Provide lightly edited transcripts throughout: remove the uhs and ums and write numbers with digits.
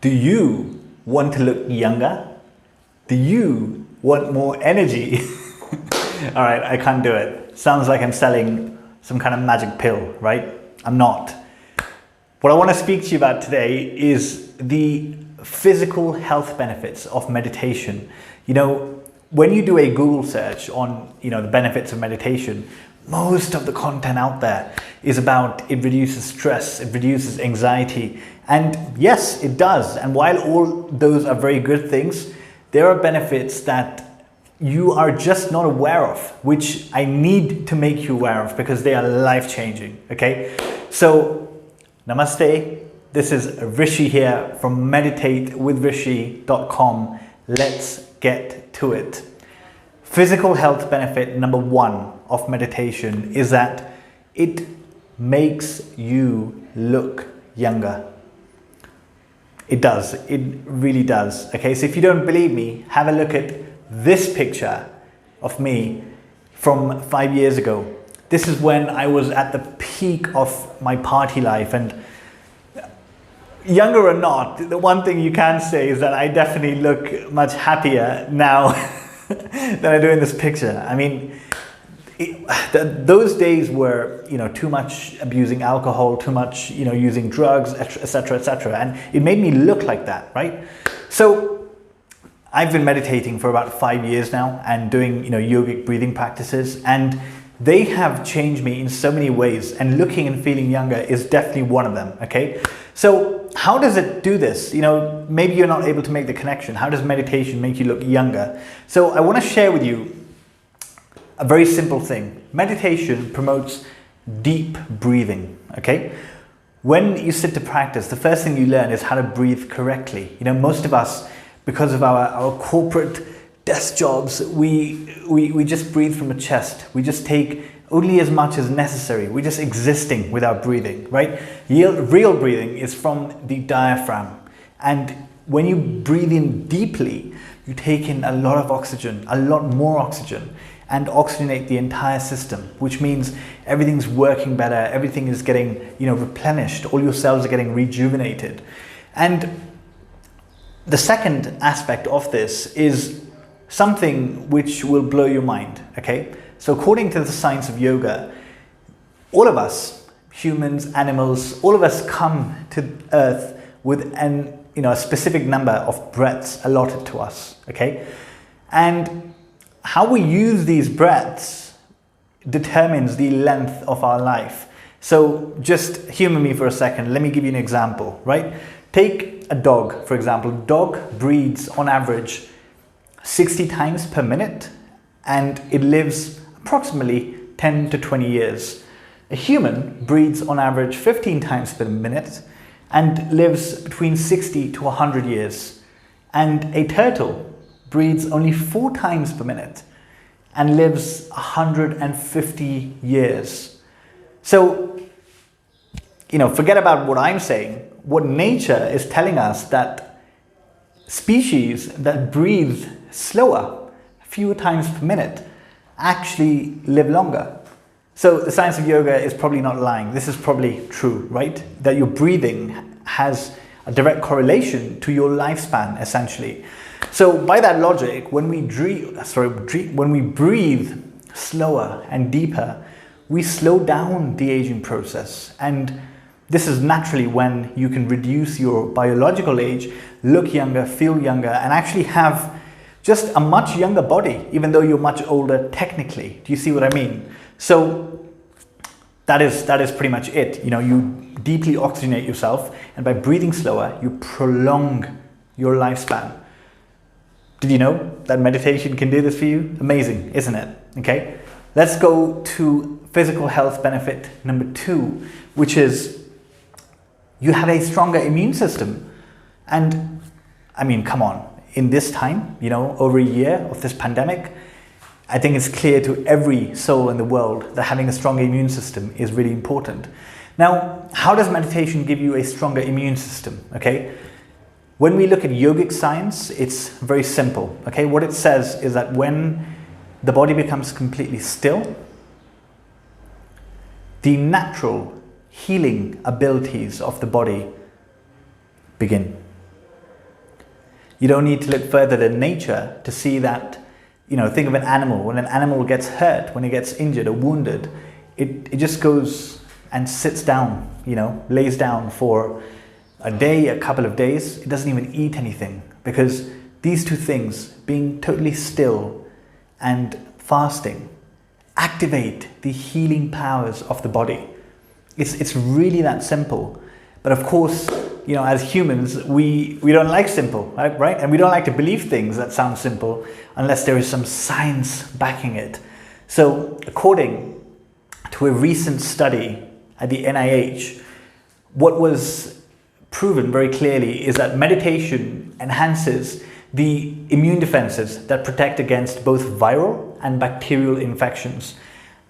Do you want to look younger? Do you want more energy? All right, I can't do it. Sounds like I'm selling some kind of magic pill, right? I'm not. What I want to speak to you about today is the physical health benefits of meditation. You know, when you do a Google search on, the benefits of meditation, most of the content out there is about it reduces stress, it reduces anxiety. And yes, it does. And while all those are very good things, there are benefits that you are just not aware of, which I need to make you aware of because they are life-changing, okay? So, namaste. This is Rishi here from meditatewithrishi.com. Let's get to it. Physical health benefit number one of meditation is that it makes you look younger. It does. It really does. Okay, so if you don't believe me, have a look at this picture of me from 5 years ago. This is when I was at the peak of my party life, and younger or not, the one thing you can say is that I definitely look much happier now than I do in this picture. I mean, those days were, too much abusing alcohol, too much, using drugs, etc., etc. And it made me look like that, right? So I've been meditating for about 5 years now and doing, yogic breathing practices, and they have changed me in so many ways, and looking and feeling younger is definitely one of them, okay? So how does it do this? Maybe you're not able to make the connection. How does meditation make you look younger? So I want to share with you a very simple thing. Meditation promotes deep breathing, okay? When you sit to practice, the first thing you learn is how to breathe correctly. Most of us, because of our corporate desk jobs, we just breathe from the chest. We just take only as much as necessary. We're just existing without breathing, right? Real breathing is from the diaphragm. And when you breathe in deeply, you take in a lot of oxygen, a lot more oxygen, and oxygenate the entire system, which means everything's working better, everything is getting, replenished, all your cells are getting rejuvenated. And the second aspect of this is something which will blow your mind, okay? So according to the science of yoga, all of us, humans, animals, all of us come to Earth with a specific number of breaths allotted to us, okay? And how we use these breaths determines the length of our life. So just humor me for a second. Let me give you an example, right? Take a dog, for example. Dog breathes on average 60 times per minute, and it lives approximately 10 to 20 years. A human breathes on average 15 times per minute and lives between 60 to 100 years. And a turtle breathes only 4 times per minute and lives 150 years. So, forget about what I'm saying. What nature is telling us, that species that breathe slower, fewer times per minute, actually live longer. So the science of yoga is probably not lying. This is probably true, right? That your breathing has a direct correlation to your lifespan, essentially. So by that logic, when we breathe slower and deeper, we slow down the aging process. And this is naturally when you can reduce your biological age, look younger, feel younger, and actually have just a much younger body, even though you're much older technically. Do you see what I mean? So that is pretty much it. You deeply oxygenate yourself, and by breathing slower, you prolong your lifespan. Did you know that meditation can do this for you? Amazing, isn't it? Okay, let's go to physical health benefit number 2, which is you have a stronger immune system. And I mean, come on, in this time, over a year of this pandemic, I think it's clear to every soul in the world that having a stronger immune system is really important. Now, how does meditation give you a stronger immune system? Okay, when we look at yogic science, it's very simple. Okay, what it says is that when the body becomes completely still, the natural healing abilities of the body begin. You don't need to look further than nature to see that, think of an animal. When an animal gets hurt, when it gets injured or wounded, it just goes and sits down, lays down for a day, a couple of days. It doesn't even eat anything, because these two things, being totally still and fasting, activate the healing powers of the body. It's really that simple. But of course, as humans, we don't like simple, right? And we don't like to believe things that sound simple unless there is some science backing it. So according to a recent study at the NIH, what was proven very clearly is that meditation enhances the immune defenses that protect against both viral and bacterial infections,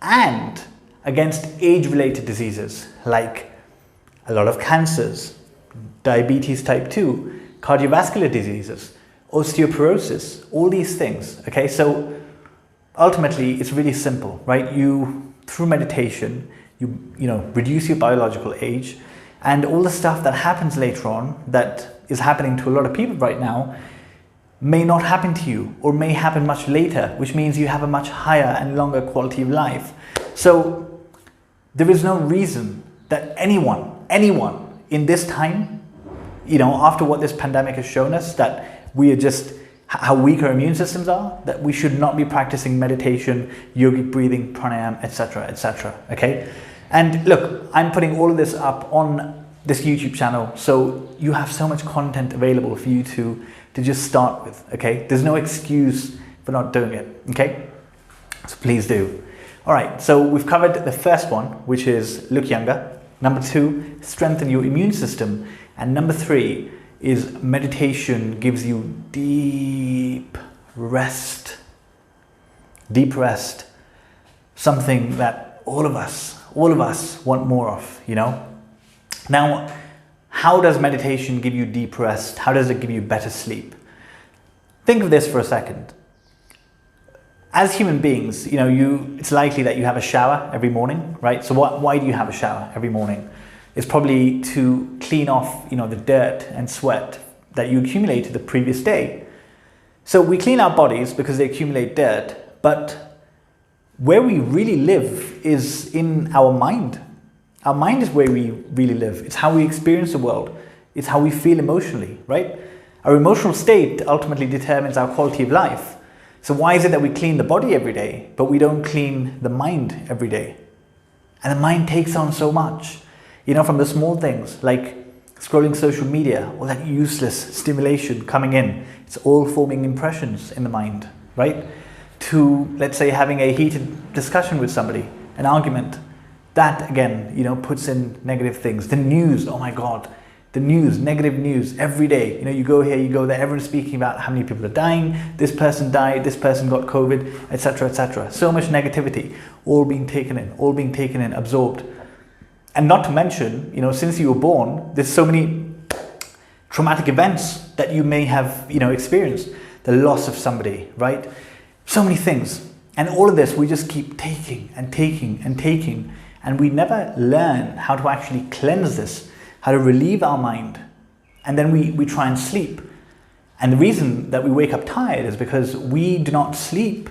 and against age-related diseases like a lot of cancers, diabetes type 2, cardiovascular diseases, osteoporosis, all these things. Okay, so ultimately it's really simple, right? Through meditation, you reduce your biological age, and all the stuff that happens later on, that is happening to a lot of people right now, may not happen to you, or may happen much later, which means you have a much higher and longer quality of life. So there is no reason that anyone in this time, after what this pandemic has shown us, that we are just, how weak our immune systems are, that we should not be practicing meditation, yogic breathing, pranayama, etc., okay? And look, I'm putting all of this up on this YouTube channel, so you have so much content available for you to just start with, okay? There's no excuse for not doing it, okay? So please do. All right, so we've covered the first one, which is look younger. Number 2, strengthen your immune system. And number 3 is meditation gives you deep rest. Deep rest. Something that all of us want more of, Now, how does meditation give you deep rest? How does it give you better sleep? Think of this for a second. As human beings, it's likely that you have a shower every morning, right? So why do you have a shower every morning? It's probably to clean off, the dirt and sweat that you accumulated the previous day. So we clean our bodies because they accumulate dirt, but where we really live is in our mind. Our mind is where we really live. It's how we experience the world. It's how we feel emotionally, right? Our emotional state ultimately determines our quality of life. So why is it that we clean the body every day, but we don't clean the mind every day? And the mind takes on so much, from the small things like scrolling social media, all that useless stimulation coming in. It's all forming impressions in the mind, right? To, let's say, having a heated discussion with somebody, an argument. That again, puts in negative things. The news, oh my God, the news, negative news every day. You go here, you go there, everyone's speaking about how many people are dying, this person died, this person got COVID, etc., etc. So much negativity, all being taken in, absorbed. And not to mention, since you were born, there's so many traumatic events that you may have, experienced. The loss of somebody, right? So many things. And all of this, we just keep taking and taking and taking. And we never learn how to actually cleanse this, how to relieve our mind. And then we try and sleep. And the reason that we wake up tired is because we do not sleep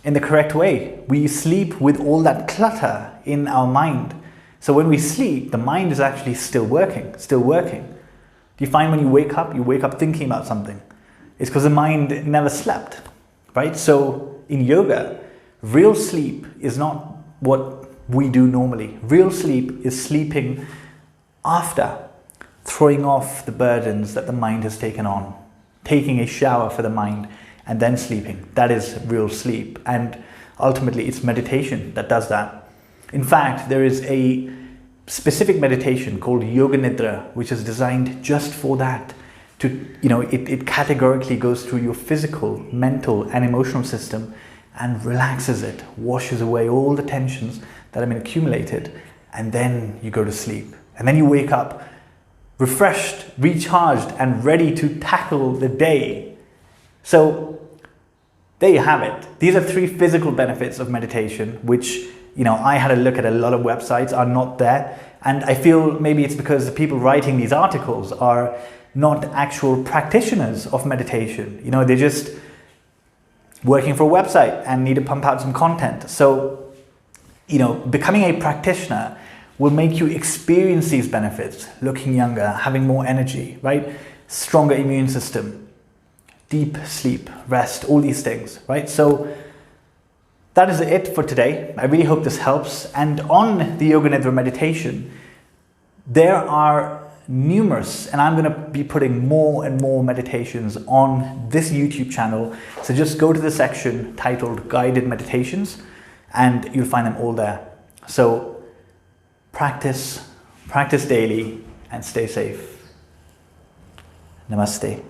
in the correct way. We sleep with all that clutter in our mind. So when we sleep, the mind is actually still working. Do you find when you wake up thinking about something? It's because the mind never slept, right? So in yoga, real sleep is not what we do normally. Real sleep is sleeping after throwing off the burdens that the mind has taken on, taking a shower for the mind and then sleeping. That is real sleep. And ultimately it's meditation that does that. In fact, there is a specific meditation called Yoga Nidra, which is designed just for that. It categorically goes through your physical, mental and emotional system and relaxes it, washes away all the tensions that have been accumulated, and then you go to sleep. And then you wake up refreshed, recharged, and ready to tackle the day. So there you have it. These are 3 physical benefits of meditation, which, I had a look at a lot of websites, are not there. And I feel maybe it's because the people writing these articles are not actual practitioners of meditation. You know, they're just working for a website and need to pump out some content. So, you know, becoming a practitioner will make you experience these benefits, looking younger, having more energy, right? Stronger immune system, deep sleep, rest, all these things, right? So that is it for today. I really hope this helps. And on the Yoga Nidra meditation, there are numerous, and I'm going to be putting more and more meditations on this YouTube channel. So just go to the section titled Guided Meditations and you'll find them all there. So practice daily and stay safe. Namaste.